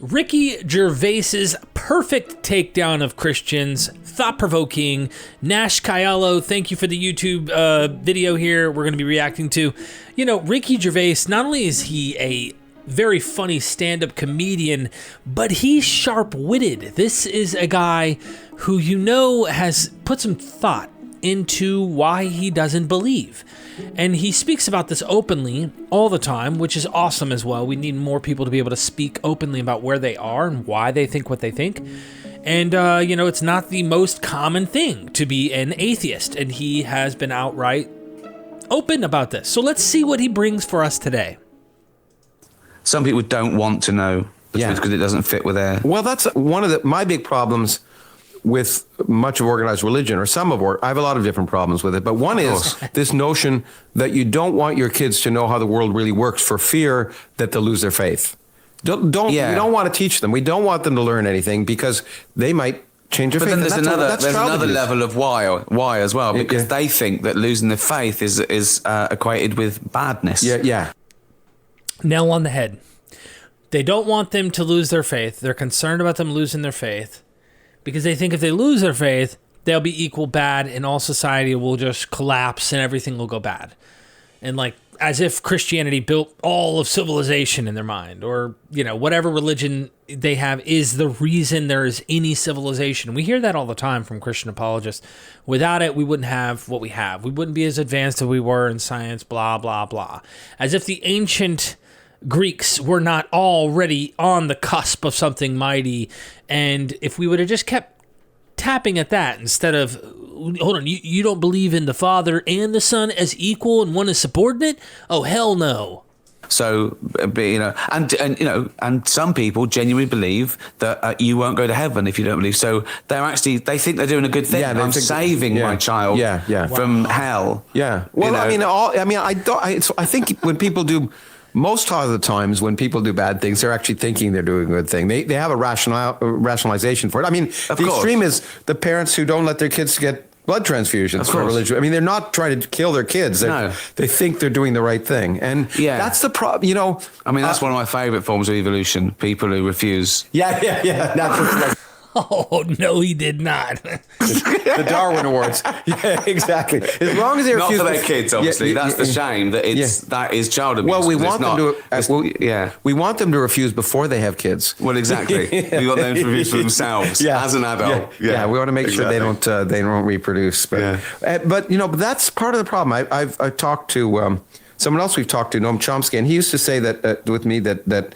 Ricky Gervais's perfect takedown of Christians, thought-provoking. Nash Kayalo, thank you for the YouTube video here we're going to be reacting to. You know, Ricky Gervais, not only is he a very funny stand-up comedian, but he's sharp-witted. This is a guy who you know has put some thought into why he doesn't believe. And he speaks about this openly all the time, which is awesome as well. We need more people to be able to speak openly about where they are and why they think what they think. And, you know, it's not the most common thing to be an atheist, and he has been outright open about this. So let's see what he brings for us today. Some people don't want to know because it doesn't fit with their... Well, that's one of my big problems with much of organized religion, or some of I have a lot of different problems with it, but one is this notion that you don't want your kids to know how the world really works for fear that they'll lose their faith. We don't want to teach them. We don't want them to learn anything because they might change their faith. But then there's another level of why as well, because they think that losing their faith is equated with badness. Yeah. Nail on the head. They don't want them to lose their faith. They're concerned about them losing their faith because they think if they lose their faith, they'll be equal bad and all society will just collapse and everything will go bad. And like, as if Christianity built all of civilization in their mind, or, you know, whatever religion they have is the reason there is any civilization. We hear that all the time from Christian apologists. Without it, we wouldn't have what we have. We wouldn't be as advanced as we were in science, blah, blah, blah. As if the ancient Greeks were not already on the cusp of something mighty. And if we would have just kept tapping at that instead of, hold on, you don't believe in the Father and the Son as equal and one is subordinate? Oh, hell no. So, you know, and some people genuinely believe that you won't go to heaven if you don't believe. So they think they're doing a good thing. Yeah, I'm saving my child from hell. Yeah. Well, I think when people do... Most of the times when people do bad things, they're actually thinking they're doing a good thing. They have a rationalization for it. I mean, the extreme is the parents who don't let their kids get blood transfusions for religion. I mean, they're not trying to kill their kids. They think they're doing the right thing. And that's the problem, you know. I mean, that's one of my favorite forms of evolution, people who refuse. Yeah. Natural Oh, no, he did not. The Darwin Awards. Yeah, exactly. As long as they refuse... Not for their kids, obviously. That's the shame, that that is child abuse. Well, we want them to refuse before they have kids. Well, exactly. We want them to refuse for themselves as an adult. Yeah, we want to make sure they don't reproduce. But you know, but that's part of the problem. I've talked to someone else we've talked to, Noam Chomsky, and he used to say that with me that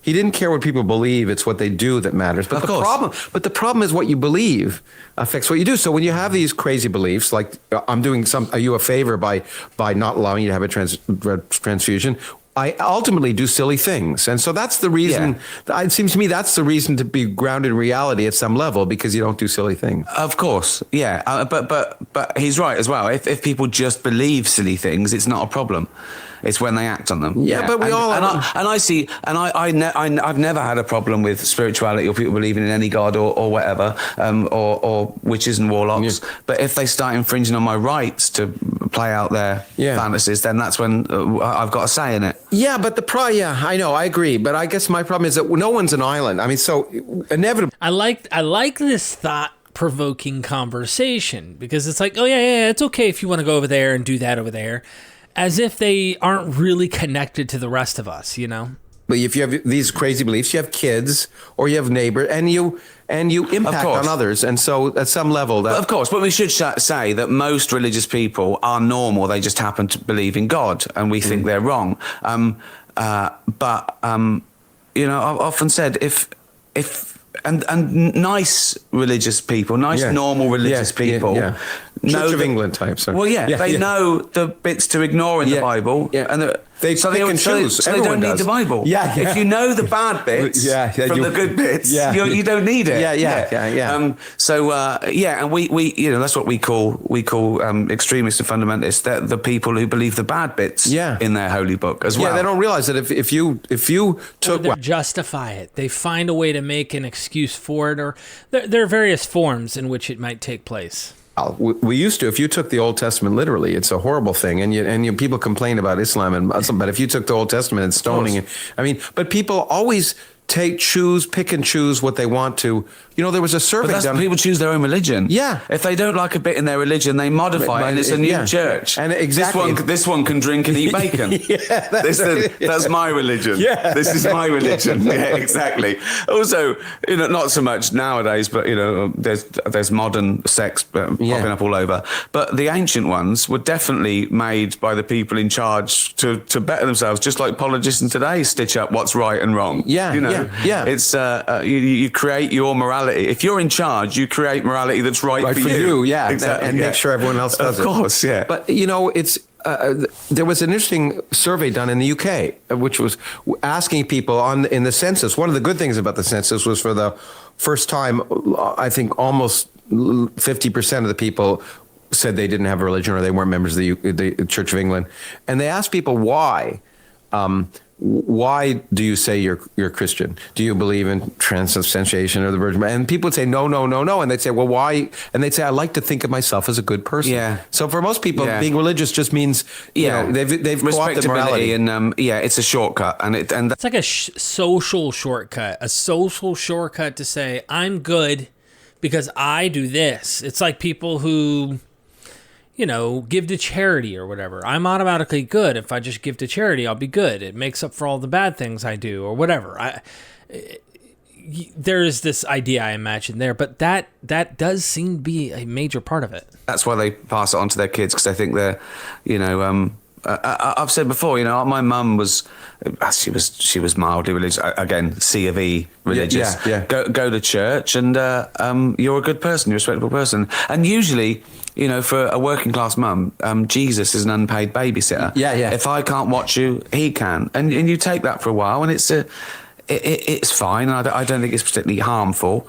he didn't care what people believe; it's what they do that matters. But the problem is what you believe affects what you do. So when you have these crazy beliefs, like I'm doing you a favor by not allowing you to have a transfusion, I ultimately do silly things, and so that's the reason. It seems to me that's the reason to be grounded in reality at some level, because you don't do silly things. Of course, but he's right as well. If people just believe silly things, it's not a problem. It's when they act on them. Yeah, but we all... I've never had a problem with spirituality or people believing in any god or whatever, or witches and warlocks. Yeah. But if they start infringing on my rights to play out their fantasies, then that's when I've got a say in it. Yeah, but I know, I agree. But I guess my problem is that no one's an island. I mean, so inevitably... I like this thought-provoking conversation, because it's like, oh, yeah, it's okay if you want to go over there and do that over there. As if they aren't really connected to the rest of us, you know? But if you have these crazy beliefs, you have kids or you have neighbors, and you impact on others. And so at some level... But we should say that most religious people are normal. They just happen to believe in God, and we think they're wrong. You know, I've often said and nice religious people, normal religious people... Church of England types. They know the bits to ignore in the Bible, and they choose. So they don't need the Bible. If you know the bad bits from the good bits, you don't need it. And we you know, that's what we call extremists and fundamentalists. They're the people who believe the bad bits in their holy book as well. Yeah, they don't realize that if you took... Or they justify it. They find a way to make an excuse for it, or there are various forms in which it might take place. We used to, if you took the Old Testament literally, it's a horrible thing. And people complain about Islam, but if you took the Old Testament and stoning, but people always pick and choose what they want to. There was a survey done. People choose their own religion. Yeah. If they don't like a bit in their religion, they modify it, and it's a new church. And exactly. This one can drink and eat bacon. That's my religion. Yeah. This is my religion. Yeah, exactly. Also, not so much nowadays, but there's modern sects popping up all over. But the ancient ones were definitely made by the people in charge to better themselves, just like politicians today stitch up what's right and wrong. Yeah. It's you create your morality. If you're in charge, you create morality that's right for you. Yeah, exactly. And make sure everyone else does it. Of course, yeah. But it's there was an interesting survey done in the UK, which was asking people in the census. One of the good things about the census was, for the first time, I think almost 50% of the people said they didn't have a religion, or they weren't members of the Church of England, and they asked people why. Why do you say you're Christian? Do you believe in transubstantiation or the Virgin? And people would say no, and they'd say, well, why? And they'd say, I like to think of myself as a good person. Yeah. So for most people, being religious just means they've co-opted morality, and it's a shortcut, and it's like a social shortcut to say I'm good because I do this. It's like people who give to charity or whatever. I'm automatically good. If I just give to charity, I'll be good. It makes up for all the bad things I do or whatever. There is this idea, I imagine, there, but that does seem to be a major part of it. That's why they pass it on to their kids, because they think they're, I've said before, my mum she was mildly religious. Again, C of E religious. Yeah. Go to church, and you're a good person, you're a respectable person. And usually, for a working class mum, Jesus is an unpaid babysitter. Yeah. If I can't watch you, he can. And you take that for a while, and it's fine. I don't think it's particularly harmful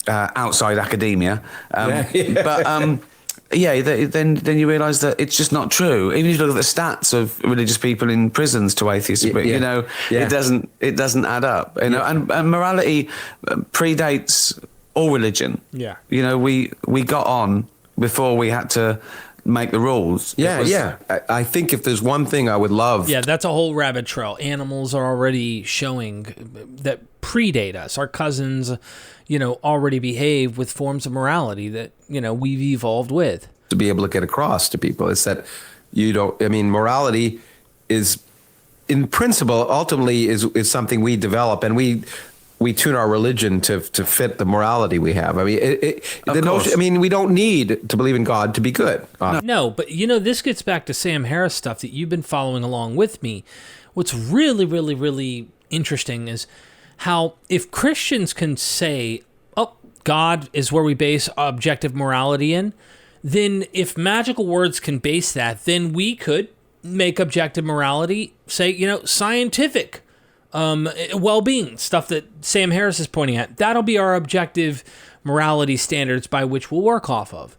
outside academia. But then you realise that it's just not true. Even if you look at the stats of religious people in prisons to atheists, but it doesn't add up. And morality predates all religion. Yeah. We got on before we had to make the rules. I think if there's one thing I would love. Yeah, that's a whole rabbit trail. Animals are already showing that predate us. Our cousins, already behave with forms of morality that, we've evolved with. To be able to get across to people is that morality is, in principle, ultimately is something we develop, and we tune our religion to fit the morality we have. We don't need to believe in God to be good. No, but this gets back to Sam Harris stuff that you've been following along with me. What's really, really, really interesting is how if Christians can say, oh, God is where we base objective morality in, then if magical words can base that, then we could make objective morality, say, scientific well-being, stuff that Sam Harris is pointing at. That'll be our objective morality standards by which we'll work off of.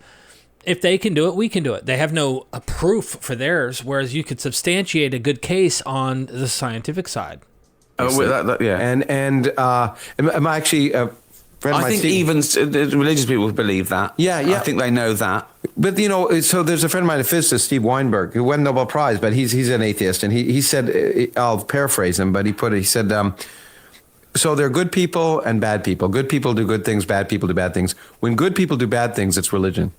If they can do it, we can do it. They have no proof for theirs, whereas you could substantiate a good case on the scientific side. And I'm actually a friend of mine. I think even religious people believe that. Yeah. I think they know that. But so there's a friend of mine, a physicist, Steve Weinberg, who won the Nobel Prize, but he's an atheist, and he said, I'll paraphrase him, but he said, so there are good people and bad people. Good people do good things, bad people do bad things. When good people do bad things, it's religion.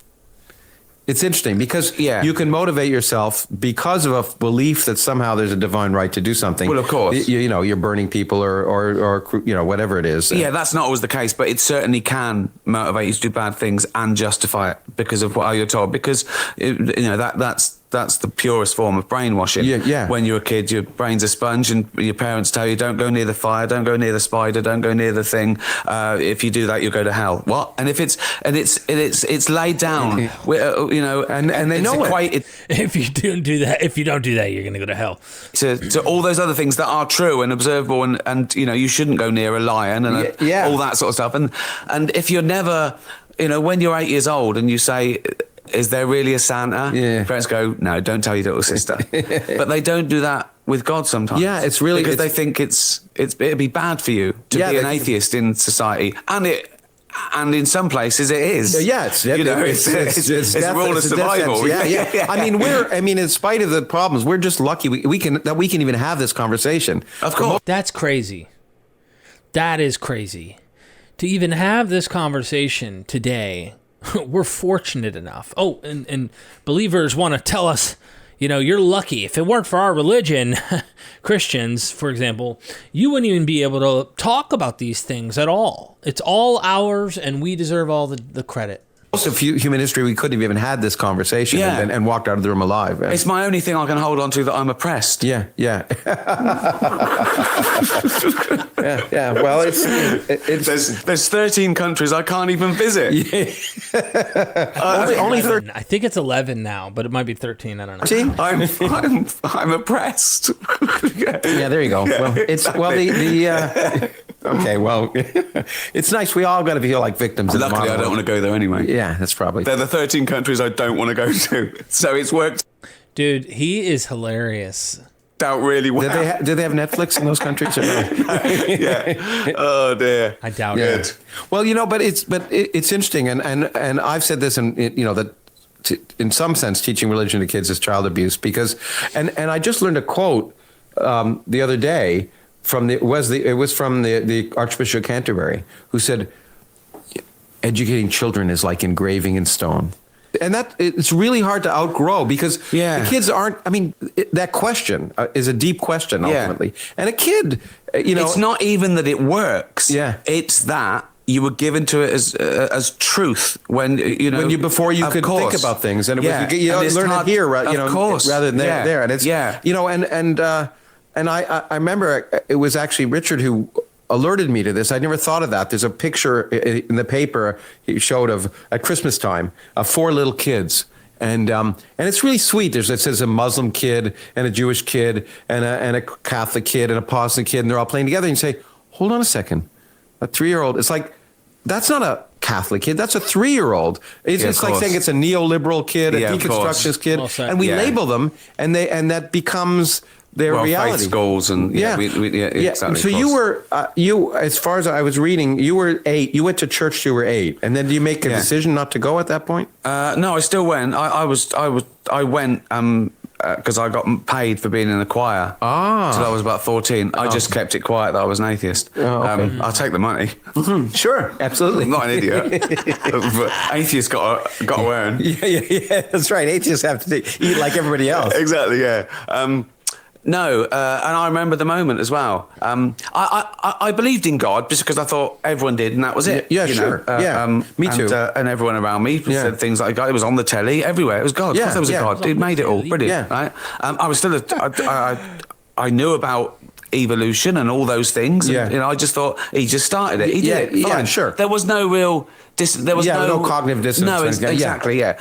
It's interesting because you can motivate yourself because of a belief that somehow there's a divine right to do something. Well, of course. You're burning people or whatever it is. Yeah, that's not always the case, but it certainly can motivate you to do bad things and justify it because of what you're told. Because, that's the purest form of brainwashing. Yeah. When you're a kid, your brain's a sponge, and your parents tell you, don't go near the fire, don't go near the spider, don't go near the thing. If you do that, you'll go to hell. What? And if it's laid down, and they know it. If you don't do that, you're going to go to hell. To all those other things that are true and observable, and you shouldn't go near a lion and all that sort of stuff. And if you're never, when you're 8 years old and you say, is there really a Santa? Yeah. Parents go, no, don't tell your little sister. But they don't do that with God sometimes. Yeah, it's really... Because they think it'd be bad for you to be an atheist in society. And in some places it is. Yeah, it's a rule of survival. Yeah. In spite of the problems, we're just lucky we can even have this conversation. Of course. That's crazy. That is crazy. To even have this conversation today, we're fortunate enough. Oh, and believers want to tell us, you're lucky. If it weren't for our religion, Christians, for example, you wouldn't even be able to talk about these things at all. It's all ours, and we deserve all the credit. Most of human history, we couldn't have even had this conversation and walked out of the room alive. It's my only thing I can hold on to that I'm oppressed. Yeah. yeah. Well, it's there's 13 countries I can't even visit. Only 13. I think it's 11 now, but it might be 13. I don't know. See? I'm oppressed. Yeah, there you go. Well, it's okay. Well, it's nice. We all got to feel like victims. Luckily, I don't want to go there anyway. Yeah, that's probably. They're the 13 countries I don't want to go to. So it's worked. Dude, he is hilarious. Out really well. Do they have Netflix in those countries? Or no? Yeah. Oh dear. I doubt it. Well, but it's interesting, and I've said this, and that in some sense, teaching religion to kids is child abuse because, and I just learned a quote the other day from the Archbishop of Canterbury, who said, educating children is like engraving in stone. And that it's really hard to outgrow because the kids aren't. I mean, that question is a deep question ultimately. And a kid, it's not even that it works. Yeah, it's that you were given to it as truth when before you could think about things, and it was you learn it here, rather than there. And it's and I remember it was actually Richard who alerted me to this. I never thought of that. There's a picture in the paper he showed at Christmas time of 4 little kids. And it's really sweet. It says a Muslim kid and a Jewish kid and a Catholic kid and a Protestant kid, and they're all playing together. And you say, hold on a second. A 3-year-old, it's like, that's not a Catholic kid. That's a 3-year-old. It's like saying it's a neoliberal kid, a deconstructionist kid. And we label them, and that becomes their reality. Faith goals and exactly. So you were as far as I was reading, you were 8. You went to church. You were 8, and then do you make a decision not to go at that point? No, I still went. I went because I got paid for being in the choir. Until I was about 14. I just kept it quiet that I was an atheist. I'll take the money. Mm-hmm. Sure, absolutely. I'm not an idiot. But atheists got to earn. Yeah, that's right. Atheists have to eat like everybody else. Exactly. Yeah. No, and I remember the moment as well. I believed in God just because I thought everyone did, and that was it. Yeah, sure. Me too. And everyone around me said things like, "God." It was on the telly everywhere. It was God. Of course there was a God. It made it all brilliant. Yeah. Right? I was still I knew about evolution and all those things. And, I just thought he just started it. He did it. Fine. Yeah, sure. There was no real. There was no cognitive dissonance. No, exactly. Yeah.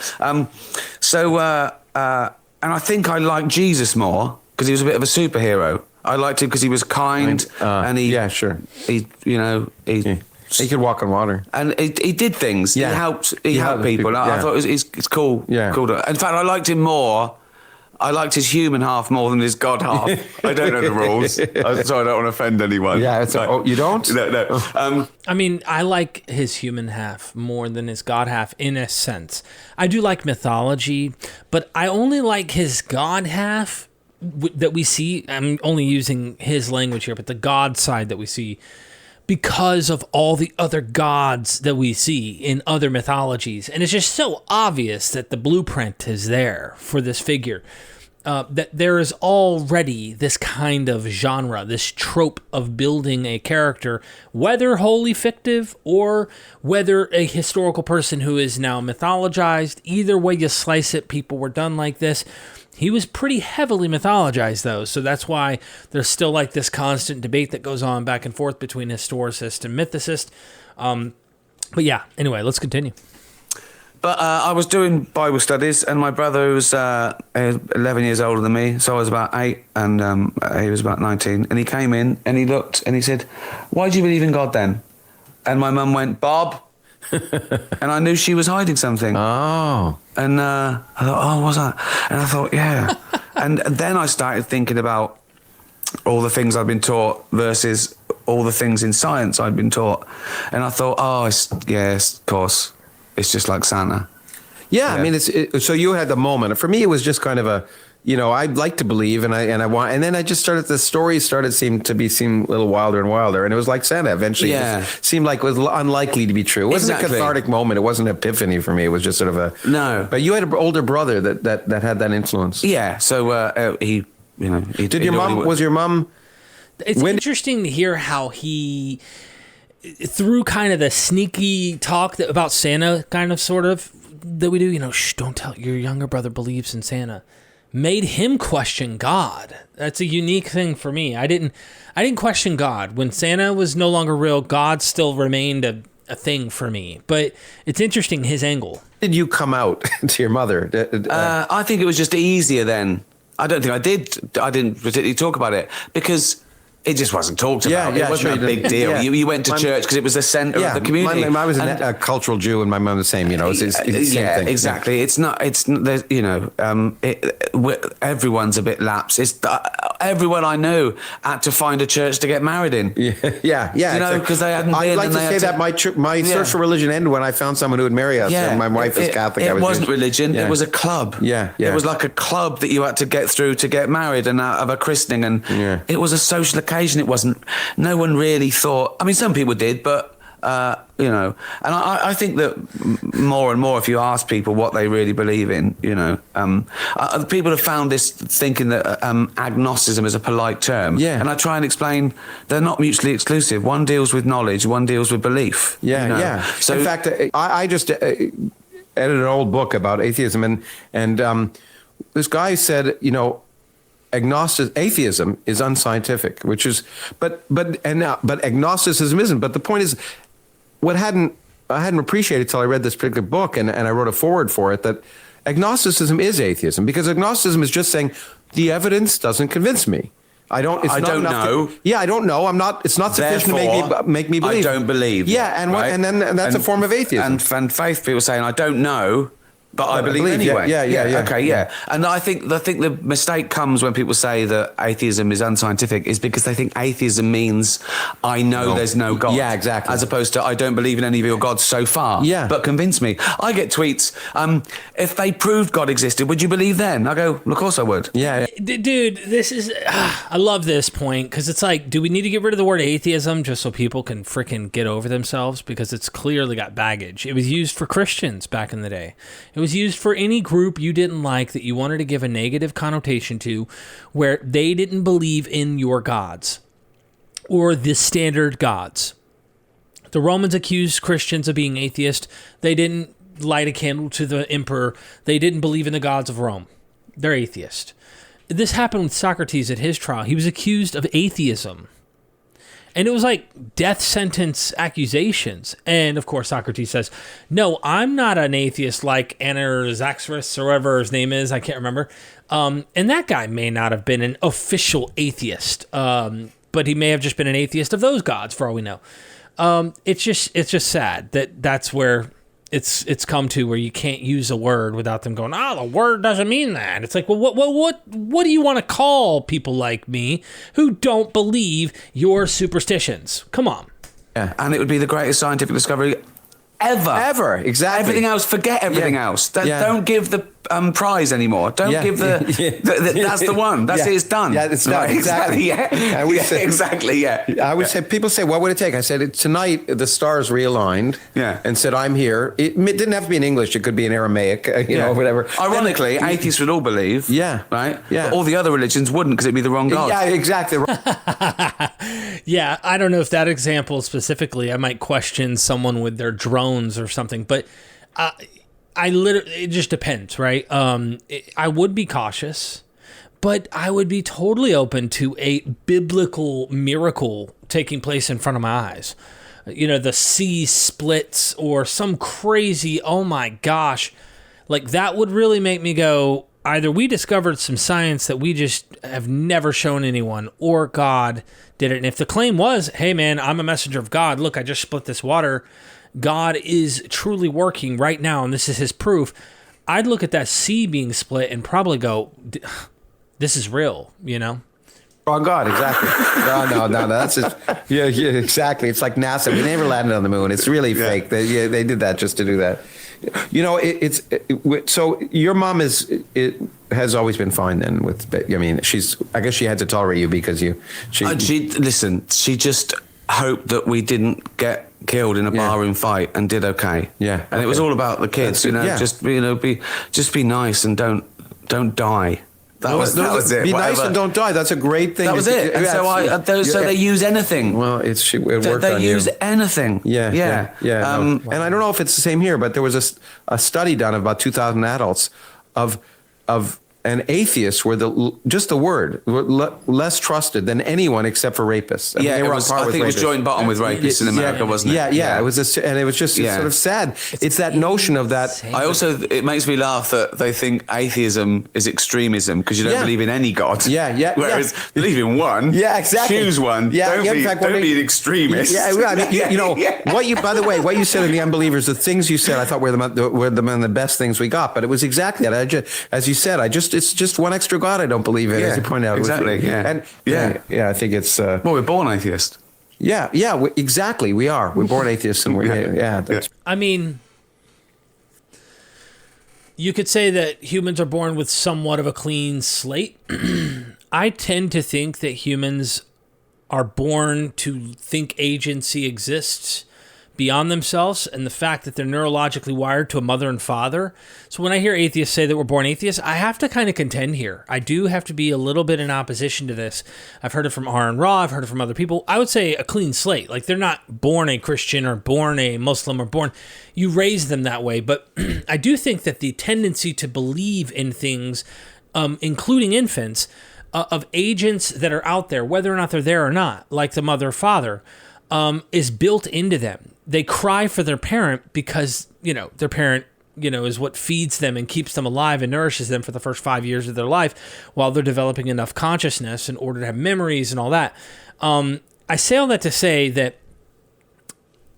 So and I think I liked Jesus more, because he was a bit of a superhero. I liked him because he was kind and he he could walk on water and he did things. He helped people. I thought it's cool. Yeah. Cool. In fact, I liked him more. I liked his human half more than his God half. I don't know the rules, so I don't want to offend anyone. Yeah, you don't? No. I mean, I like his human half more than his God half in a sense. I do like mythology, but I only like his God half that we see. I'm only using his language here, but the God side that we see, because of all the other gods that we see in other mythologies. And it's just so obvious that the blueprint is there for this figure. That there is already this kind of genre, this trope of building a character, whether wholly fictive or whether a historical person who is now mythologized. Either way you slice it, people were done like this. He was pretty heavily mythologized, though, so that's why there's still like this constant debate that goes on back and forth between historicist and mythicist. But yeah, anyway, let's continue. But I was doing Bible studies, and my brother was 11 years older than me, so I was about 8, and he was about 19. And he came in, and he looked, and he said, "Why do you believe in God then?" And my mum went, "Bob." And I knew she was hiding something. Oh. And I thought, what's that? And I thought, yeah. And then I started thinking about all the things I'd been taught versus all the things in science I'd been taught. And I thought, yes, of course. It's just like Santa. Yeah, I mean, so you had the moment. For me, it was just kind of I'd like to believe, and I want, and then I just started. The stories started seem a little wilder and wilder, and it was like Santa. Eventually, it seemed like it was unlikely to be he. It wasn't a cathartic moment. It wasn't an epiphany for me. It was just sort of a no. But you had an older brother that had that influence. Yeah. So he did. Your mom was your mom. It's interesting to hear how he, through kind of the sneaky talk about Santa, kind of sort of that we do. Shh, don't tell your younger brother believes in Santa. Made him question God. That's a unique thing for me. I didn't question God. When Santa was no longer real, God still remained a thing for me. But it's interesting, his angle. Did you come out to your mother? I think it was just easier then. I don't think I did. I didn't particularly talk about it because it just wasn't talked about. It wasn't a big deal. Yeah. You went to church because it was the center of the community. I was a cultural Jew, and my mom the same. It's the same thing. Exactly. Yeah. It's not. It's everyone's a bit lapsed. Everyone I know had to find a church to get married in. Yeah. Because they hadn't. I'd like to say that my search for religion ended when I found someone who would marry us. Yeah. And my wife is Catholic. It wasn't religion. Yeah. It was a club. Yeah. It was like a club that you had to get through to get married and have a christening, and it was a social occasion. It wasn't. No one really thought. I mean, some people did, but and I think that more and more, if you ask people what they really believe in, people have found this thinking that agnosticism is a polite term. Yeah. And I try and explain they're not mutually exclusive. One deals with knowledge, one deals with belief. Yeah. So in fact, I just edited an old book about atheism, and this guy said, atheism is unscientific, which is, but agnosticism isn't. But the point is, I hadn't appreciated till I read this particular book, and I wrote a foreword for it, that agnosticism is atheism, because agnosticism is just saying the evidence doesn't convince me. I don't know. I don't know. I'm not. It's not sufficient to make me believe. I don't believe. Yeah, and then that's a form of atheism. And faith people saying I don't know. But I believe anyway. Yeah. Okay, yeah. And I think the mistake comes when people say that atheism is unscientific is because they think atheism means I know there's no God. Yeah, exactly. As opposed to I don't believe in any of your gods so far. Yeah. But convince me. I get tweets, if they proved God existed, would you believe then? I go, of course I would. Yeah. Dude, this is, I love this point, because it's like, do we need to get rid of the word atheism just so people can freaking get over themselves? Because it's clearly got baggage. It was used for Christians back in the day. It was used for any group you didn't like that you wanted to give a negative connotation to, where they didn't believe in your gods or the standard gods. The Romans accused Christians of being atheist. They didn't light a candle to the emperor. They didn't believe in the gods of Rome. They're atheist. This happened with Socrates at his trial. He was accused of atheism. And it was like death sentence accusations. And of course, Socrates says, no, I'm not an atheist like Anaxagoras or whatever his name is. I can't remember. And that guy may not have been an official atheist, but he may have just been an atheist of those gods, for all we know. It's just sad that that's where it's come to, where you can't use a word without them going, the word doesn't mean that. It's like, well, what do you want to call people like me who don't believe your superstitions? Come on. Yeah, and it would be the greatest scientific discovery ever. Exactly. Everything else, forget everything else. Don't give the prize anymore. Don't give that's the one. That's it. It's done. Yeah, it's done. Right, exactly. Yeah. Exactly. Yeah. I would say, people say, what would it take? I said, tonight the stars realigned. Yeah. And said, I'm here. It didn't have to be in English. It could be in Aramaic. Whatever. Ironically, atheists would all believe. Yeah. Right. Yeah. But all the other religions wouldn't, because it'd be the wrong God. Yeah. Exactly. Yeah. I don't know if that example specifically, I might question someone with their drones or something, but it just depends, right? I would be cautious, but I would be totally open to a biblical miracle taking place in front of my eyes. The sea splits or some crazy, oh my gosh, like that would really make me go, either we discovered some science that we just have never shown anyone, or God did it. And if the claim was, hey man, I'm a messenger of God, look, I just split this water, God is truly working right now, and this is his proof, I'd look at that sea being split and probably go, this is real, Wrong God, exactly. No, that's just, yeah, exactly. It's like NASA. We never landed on the moon. It's really fake. They did that just to do that. So your mom is has always been fine then with, I mean, I guess she had to tolerate you because she just hoped that we didn't get killed in a barroom fight and did okay. Yeah. And it was all about the kids, just be nice and don't die. That was it. Be nice and don't die. That's a great thing. That was it. And so they use anything. Well, it worked on you. They use anything. Yeah. And I don't know if it's the same here, but there was a study done of about 2,000 adults of and atheists were just the word were less trusted than anyone except for rapists. I mean, I think it was joint bottom with rapists in America, wasn't it? Yeah. It was and it was just sort of sad. It's that notion of that. It makes me laugh that they think atheism is extremism because you don't believe in any god. Whereas believe in one. Exactly. Choose one. Don't be an extremist. By the way, what you said in the Unbelievers, the things you said, I thought were the best things we got. But it was exactly that. As you said, it's just one extra God I don't believe in, as you point out. Exactly. I think it's. Well, we're born atheist. Exactly. We are. We're born atheists, and I mean, you could say that humans are born with somewhat of a clean slate. I tend to think that humans are born to think agency exists beyond themselves, and the fact that they're neurologically wired to a mother and father. So when I hear atheists say that we're born atheists, I have to kind of contend here. I do have to be a little bit in opposition to this. I've heard it from Aaron Ra, I've heard it from other people. I would say a clean slate. Like, they're not born a Christian or born a Muslim or born... You raise them that way. But I do think that the tendency to believe in things, including infants, of agents that are out there, whether or not they're there or not, like the mother or father, is built into them. They cry for their parent because, their parent, is what feeds them and keeps them alive and nourishes them for the first 5 years of their life while they're developing enough consciousness in order to have memories and all that. I say all that to say that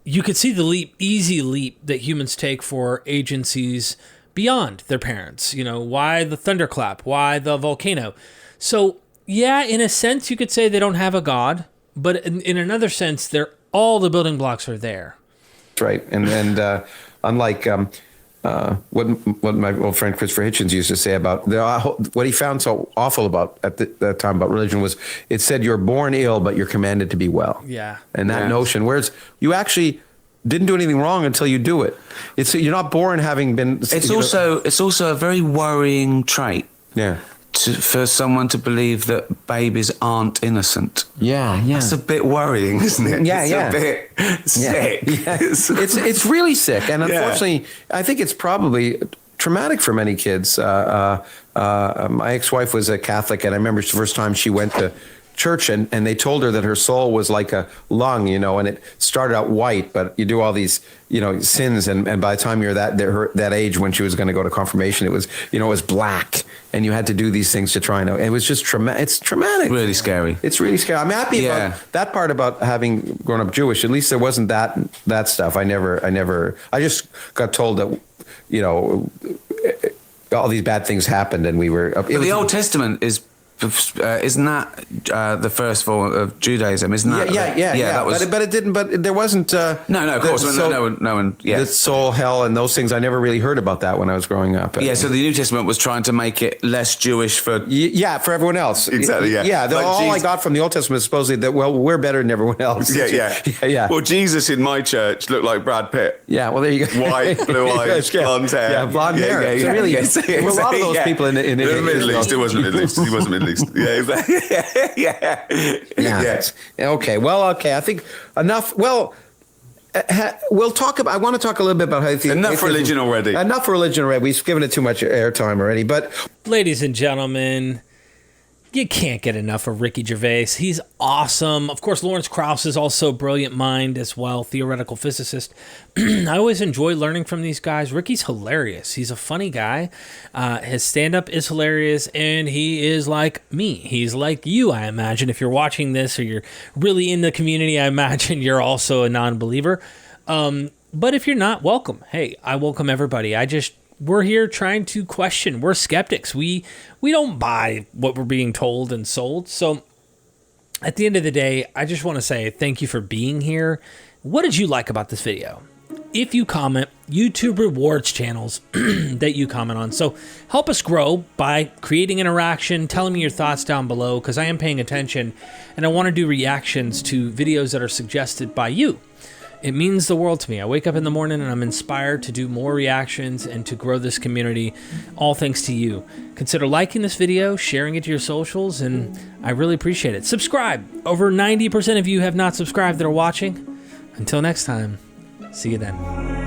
you could see the easy leap that humans take for agencies beyond their parents. Why the thunderclap? Why the volcano? So, in a sense, you could say they don't have a God, but in another sense, all the building blocks are there. That's right. And unlike what my old friend Christopher Hitchens used to say about what he found so awful about at that time about religion was it said you're born ill, but you're commanded to be well. Yeah. And that notion, whereas you actually didn't do anything wrong until you do it. You're not born having been. It's also a very worrying trait. Yeah. For someone to believe that babies aren't innocent. Yeah. That's a bit worrying, isn't it? It's a bit sick. Yeah. It's really sick. And unfortunately, I think it's probably traumatic for many kids. My ex-wife was a Catholic, and I remember the first time she went to church and they told her that her soul was like a lung, and it started out white, but you do all these, sins. And by the time you're that age, when she was going to go to confirmation, it was black, and you had to do these things to try and it was just it's traumatic. Really scary. It's really scary. I'm happy about that part about having grown up Jewish. At least there wasn't that stuff. I just got told that, all these bad things happened and we were. The Old Testament isn't that the first form of Judaism? Isn't that? Yeah. But it didn't. But there wasn't. No. Of course, no one. Yeah. The soul, hell, and those things. I never really heard about that when I was growing up. So the New Testament was trying to make it less Jewish for. For everyone else. Exactly. Yeah. Yeah. All I got from the Old Testament is supposedly that we're better than everyone else. Yeah. Well, Jesus in my church looked like Brad Pitt. Yeah. Well, there you go. White, blue eyes, blonde hair. Yeah, blonde hair. So really, a lot of those people in the Middle East. It wasn't Middle East. He wasn't Middle East. Yeah, exactly. Okay. Well, I think enough. Well, we'll talk about. I want to talk a little bit about how enough religion already. Enough religion already. We've given it too much airtime already. But, ladies and gentlemen, you can't get enough of Ricky Gervais. He's awesome. Of course, Lawrence Krauss is also a brilliant mind as well, theoretical physicist. I always enjoy learning from these guys. Ricky's hilarious. He's a funny guy. His stand-up is hilarious, and he is like me. He's like you, I imagine. If you're watching this or you're really in the community, I imagine you're also a non-believer. But if you're not, welcome. Hey, I welcome everybody. We're here trying to question. We're skeptics. We don't buy what we're being told and sold. So at the end of the day, I just want to say thank you for being here. What did you like about this video? if you comment, YouTube rewards channels that you comment on. So help us grow by creating interaction, telling me your thoughts down below, because I am paying attention and I want to do reactions to videos that are suggested by you. It means the world to me. I wake up in the morning and I'm inspired to do more reactions and to grow this community, all thanks to you. Consider liking this video, sharing it to your socials, and I really appreciate it. Subscribe. Over 90% of you have not subscribed that are watching. Until next time, see you then.